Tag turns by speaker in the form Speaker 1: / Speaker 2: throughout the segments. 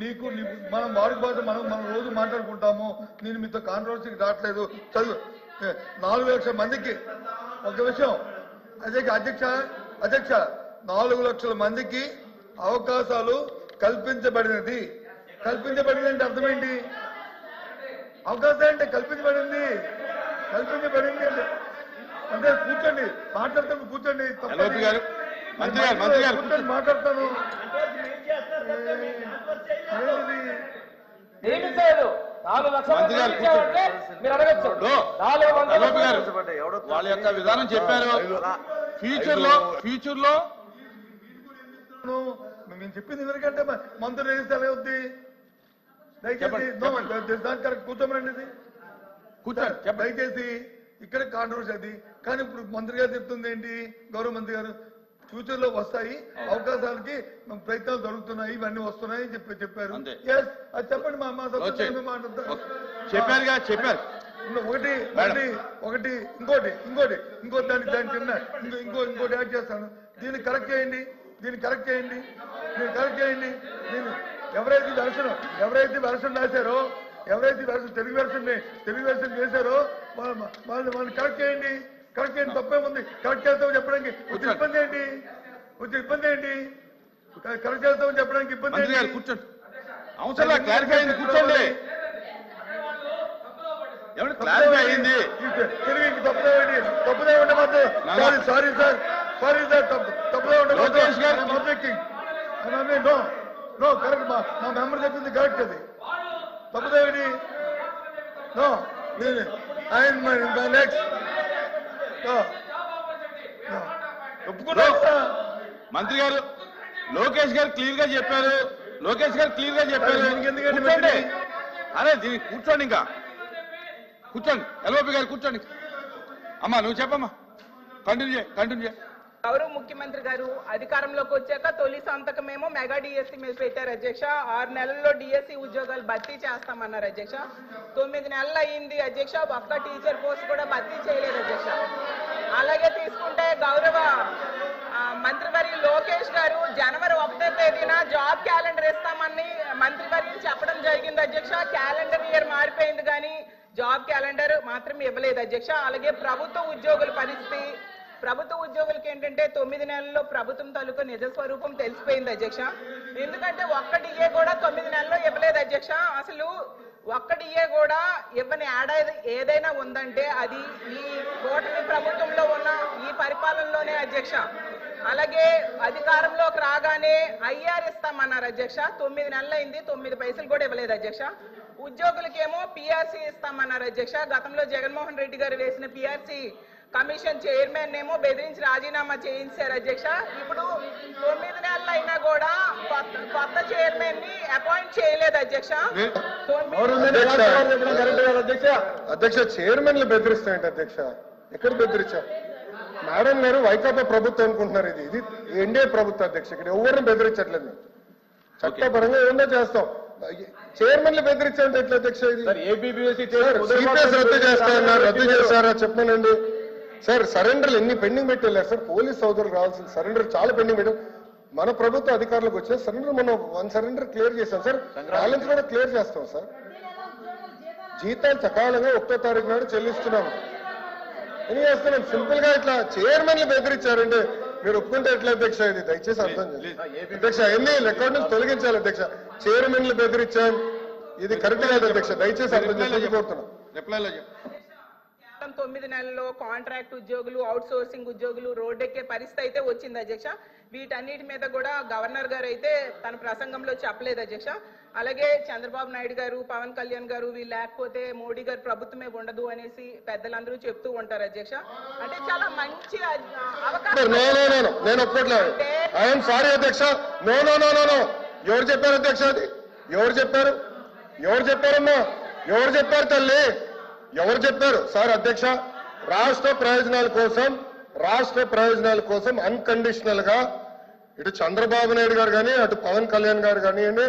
Speaker 1: నీకు మనం వాడుక భాష మనం రోజు మాట్లాడుకుంటాము. నేను మీతో కాంట్రవర్సీకి రావట్లేదు. చదువు 4 లక్షల మందికి ఒక విషయం అధ్యక్ష 4 లక్షల మందికి అవకాశాలు కల్పించబడినది. కల్పించబడింది అర్థం ఏంటి? అవకాశం అంటే కల్పించబడింది అంటే కూర్చోండి, మాట్లాడతాను, కూర్చోండి. కూర్చొని మాట్లాడతాను.
Speaker 2: వాళ్ళ యొక్క విధానం చెప్పారు. ఫ్యూచర్ లో
Speaker 1: మేము చెప్పింది ఎందుకంటే మంత్రులు వేస్తే ఎలా అవుద్ది? దయచేసి కరెక్ట్ కూర్చోమనండి. దయచేసి ఇక్కడ కాంట్రవర్సీ అది. కానీ ఇప్పుడు మంత్రి గారు చెప్తుంది ఏంటి? గౌరవ మంత్రి గారు ఫ్యూచర్ లో వస్తాయి అవకాశాలకి ప్రయత్నాలు జరుగుతున్నాయి, ఇవన్నీ వస్తున్నాయి చెప్పారు. అది చెప్పండి. మా
Speaker 2: చెప్పారు.
Speaker 1: ఒకటి ఇంకోటి దాని కింద ఇంకోటి యాడ్ చేస్తాను. దీన్ని కరెక్ట్ చేయండి. ఎవరైతే వెర్షన్ రాశారో, ఎవరైతే తెలుగు వెర్షన్ చేశారో వాళ్ళని కరెక్ట్ చేయండి. తప్పేముంది? కరెక్ట్ చేస్తామని చెప్పడానికి వచ్చే ఇబ్బంది ఏంటి? కరెక్ట్ చేస్తామని చెప్పడానికి ఇబ్బంది ఏంటి?
Speaker 2: కూర్చోండి. అవసరం క్లారిఫై అయింది. కూర్చోండి. క్లారిఫై అయింది.
Speaker 1: తెలుగు తప్పుదే ఉండదు. సారీ సార్ తప్పుదే ఉండదు. No correct. మా మెంబర్ చెప్పింది కరెక్ట్. అది తప్పుదేవిడి. నో నెక్స్ట్
Speaker 2: మంత్రి గారు లోకేష్ గారు క్లియర్ గా చెప్పారు. అరే దీనికి కూర్చోండి. ఇంకా కూర్చోండి. ఎల్ఓపి గారు కూర్చోండి. అమ్మా నువ్వు చెప్పమ్మా. కంటిన్యూ చేయ.
Speaker 3: గౌరవ ముఖ్యమంత్రి గారు అధికారంలోకి వచ్చాక తొలి సంతకమేమో మెగా డిఎస్సీ మీద పెట్టారు అధ్యక్ష. 6 నెలల్లో డిఎస్సీ ఉద్యోగాలు భర్తీ చేస్తామన్నారు అధ్యక్ష. 9 నెలలు అయ్యింది అధ్యక్ష. ఒక్క టీచర్ పోస్ట్ కూడా భర్తీ చేయలేదు అధ్యక్ష. అలాగే తీసుకుంటే గౌరవ మంత్రివర్య లోకేష్ గారు జనవరి 1వ తేదీన జాబ్ క్యాలెండర్ ఇస్తామని మంత్రివర్యులు చెప్పడం జరిగింది అధ్యక్ష. క్యాలెండర్ ఇయర్ మారిపోయింది కానీ జాబ్ క్యాలెండర్ మాత్రం ఇవ్వలేదు అధ్యక్ష. అలాగే ప్రభుత్వ ఉద్యోగుల పరిస్థితి, ప్రభుత్వ ఉద్యోగులకి ఏంటంటే 9 నెలల్లో ప్రభుత్వం తాలూకా నిజ స్వరూపం తెలిసిపోయింది అధ్యక్ష. ఎందుకంటే ఒక్క డిఏ కూడా 9 నెలల్లో ఇవ్వలేదు అధ్యక్ష. అసలు ఒక్క డిఏ కూడా ఇవ్వని ఏడాది ఏదైనా ఉందంటే అది ఈ కూటమి ప్రభుత్వంలో ఉన్న ఈ పరిపాలనలోనే అధ్యక్ష. అలాగే అధికారంలోకి రాగానే ఐఆర్ ఇస్తామన్నారు అధ్యక్ష. 9 నెలలు అయింది, 9 పైసలు కూడా ఇవ్వలేదు అధ్యక్ష. ఉద్యోగులకేమో పిఆర్సీ ఇస్తామన్నారు అధ్యక్ష. గతంలో జగన్మోహన్ రెడ్డి గారు వేసిన పిఆర్సీ కమిషన్ చైర్మన్ ఏమో బెదిరించి రాజీనామా చేయించారు అధ్యక్ష. ఇప్పుడు 9 నెలలు అయినా కూడా కొత్త చైర్మన్ ని అపాయింట్ చేయలేదు అధ్యక్ష.
Speaker 4: అధ్యక్ష చైర్మన్లు బెదిరిస్తాయంట అధ్యక్ష. ఎక్కడ బెదిరించా? మేడం గారు వైకాపా ప్రభుత్వం అనుకుంటున్నారు. ఇది ఎన్డీఏ ప్రభుత్వం అధ్యక్ష. ఇక్కడ ఎవరిని బెదిరించట్లేదు. చట్టపరంగా ఏమన్నా చేస్తాం. చైర్మన్లు బెదిరించాలంటే ఎట్లా అధ్యక్ష? ఇది సిపిఎస్ రద్దు చేస్తారా చెప్పనండి సార్. సరెండర్లు ఎన్ని పెండింగ్ పెట్టారు సార్. పోలీస్ సోదరులు రావాల్సిన సరెండర్ చాలా పెండింగ్ పెట్టాం. మన ప్రభుత్వ అధికారులకు వచ్చే సరెండర్ మనం 1 సరెండర్ క్లియర్ చేస్తాం సార్. బ్యాలెన్స్ కూడా క్లియర్ చేస్తాం సార్. జీతాలు సకాలంగా 1వ తారీఖు నాడు చెల్లిస్తున్నాము. ఏం చేస్తున్నాం? సింపుల్ గా ఇట్లా చైర్మన్లు బెదిరించారంటే మీరు ఒప్పుకుంటే ఎట్లా అధ్యక్ష? ఇది దయచేసి అర్థం చేయండి అధ్యక్ష. ఎన్ని రికార్డు నుంచి తొలగించాలి అధ్యక్ష. చైర్మన్లు బెదిరించాం, ఇది కరెక్ట్ కాదు అధ్యక్ష. దయచేసి అర్థం చేసి కోరుతున్నాం.
Speaker 3: 9 నెలల్లో కాంట్రాక్ట్ ఉద్యోగులు, అవుట్ సోర్సింగ్ ఉద్యోగులు రోడ్డెక్కే పరిస్థితి అయితే వచ్చింది అధ్యక్ష. వీటన్నిటి మీద కూడా గవర్నర్ గారు అయితే తన ప్రసంగంలో చెప్పలేదు అధ్యక్ష. అలాగే చంద్రబాబు నాయుడు గారు, పవన్ కళ్యాణ్ గారు వీళ్ళు లేకపోతే మోడీ గారు ప్రభుత్వమే ఉండదు అనేసి పెద్దలందరూ చెప్తూ ఉంటారు అధ్యక్ష. అంటే చాలా మంచి అవకాశం.
Speaker 4: నేను ఒప్పుకోవట్లేదు. ఐఎమ్ సారీ అధ్యక్ష. నో. ఎవరు చెప్పారు అధ్యక్ష? అది ఎవరు చెప్పారమ్మా? ఎవరు చెప్పారు తల్లి? ఎవరు చెప్పారు సార్? అధ్యక్ష రాష్ట్ర ప్రయోజనాల కోసం అన్కండిషనల్ గా ఇటు చంద్రబాబు నాయుడు గారు కానీ అటు పవన్ కళ్యాణ్ గారు కానివ్వండి,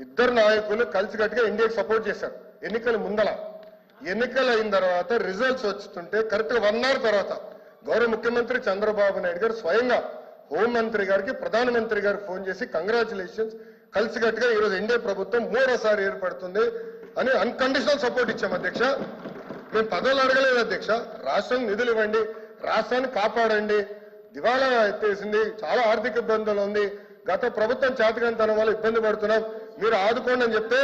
Speaker 4: ఇద్దరు నాయకులు కలిసికట్టుగా ఇండియాకి సపోర్ట్ చేశారు. ఎన్నికల ముందల ఎన్నికలు అయిన తర్వాత రిజల్ట్స్ వస్తుంటే కరెక్ట్ గా 1 అవర్ తర్వాత గౌరవ ముఖ్యమంత్రి చంద్రబాబు నాయుడు గారు స్వయంగా హోంమంత్రి గారికి ప్రధానమంత్రి గారికి ఫోన్ చేసి కంగ్రాచులేషన్స్ కలిసికట్టుగా ఈరోజు ఎన్డీఏ ప్రభుత్వం మూడోసారి ఏర్పడుతుంది అని అన్కండిషనల్ సపోర్ట్ ఇచ్చాం అధ్యక్ష. మేము పదవులు అడగలేదు అధ్యక్ష. రాష్ట్రం నిధులు ఇవ్వండి, రాష్ట్రాన్ని కాపాడండి, దివాలా ఎత్తేసింది, చాలా ఆర్థిక ఇబ్బందులు ఉంది, గత ప్రభుత్వం చేతకంతనం వల్ల ఇబ్బంది పడుతున్నాం, మీరు ఆదుకోండి అని చెప్తే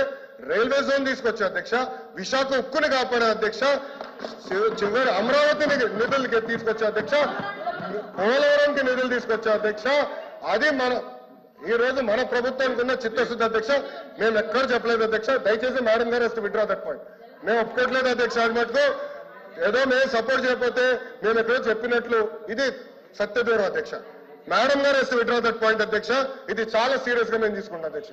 Speaker 4: రైల్వే జోన్ తీసుకొచ్చా అధ్యక్ష. విశాఖ ఉక్కుని కాపాడే అధ్యక్ష. చివరి అమరావతి నిధులకి తీసుకొచ్చా అధ్యక్ష. పోలవరంకి నిధులు తీసుకొచ్చా అధ్యక్ష. అది ఈ రోజు మన ప్రభుత్వానికి ఉన్న చిత్తశుద్ధి అధ్యక్ష. మేము ఎక్కడ చెప్పలేదు అధ్యక్ష. దయచేసి మేడం గారు వస్తే విత్డ్రా దట్ పాయింట్. మేము ఒప్పుకోవట్లేదు అధ్యక్ష. అది మటుకు ఏదో మేము సపోర్ట్ చేయకపోతే మేము ఎక్కడో చెప్పినట్లు ఇది సత్యదూరం అధ్యక్ష. మేడం గారు వస్తే విత్డ్రా దట్ పాయింట్ అధ్యక్ష. ఇది చాలా సీరియస్ గా మేము తీసుకుంటాం అధ్యక్ష.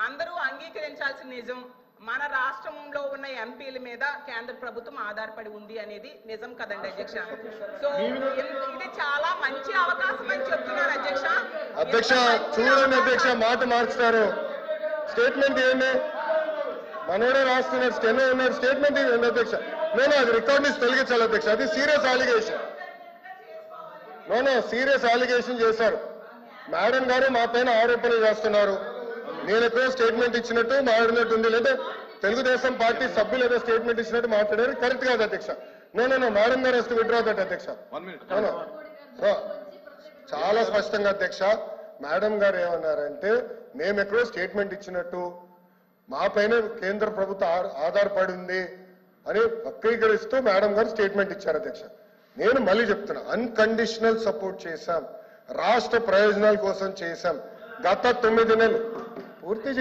Speaker 3: అందరూ అంగీకరించాల్సిన నిజం, మన రాష్ట్రంలో ఉన్న ఎంపీల మీద కేంద్ర ప్రభుత్వం ఆధారపడి ఉంది అనేది నిజం కదండి అధ్యక్ష. సో ఇది చాలా మంచి అవకాశం అని చెప్తున్నారు అధ్యక్ష.
Speaker 4: అధ్యక్ష చూడండి అధ్యక్ష, మాట మార్చుతారు. స్టేట్మెంట్ ఏంటి? మనోడే రాస్తున్నారు, స్టెనో ఉన్నారు, స్టేట్మెంట్ ఏంటి అధ్యక్ష? నేను అది రికార్డ్ నుంచి తొలగించాలి అధ్యక్ష. అది సీరియస్ అలిగేషన్. సీరియస్ అలిగేషన్ చేశారు మేడం గారు, మా పైన ఆరోపణలు చేస్తున్నారు. నేను ఎక్కడో స్టేట్మెంట్ ఇచ్చినట్టు మాట్లాడినట్టు ఉంది, లేదా తెలుగుదేశం పార్టీ సభ్యులు ఏదో స్టేట్మెంట్ ఇచ్చినట్టు మాట్లాడారు. కరెక్ట్ కాదు అధ్యక్ష. నో మేడం గారు వస్తే విత్డ్రా దట్ అధ్యక్ష. చాలా స్పష్టంగా అధ్యక్ష మేడం గారు ఏమన్నారంటే, మేము ఎక్కడో స్టేట్మెంట్ ఇచ్చినట్టు, మా పైన కేంద్ర ప్రభుత్వం ఆధారపడి ఉంది అని వక్రీకరిస్తూ మేడం గారు స్టేట్మెంట్ ఇచ్చారు అధ్యక్ష. నేను మళ్ళీ చెప్తున్నా, అన్కండిషనల్ సపోర్ట్ చేశాం, రాష్ట్ర ప్రయోజనాల కోసం చేశాం. గత 9 నెలలు పూర్తి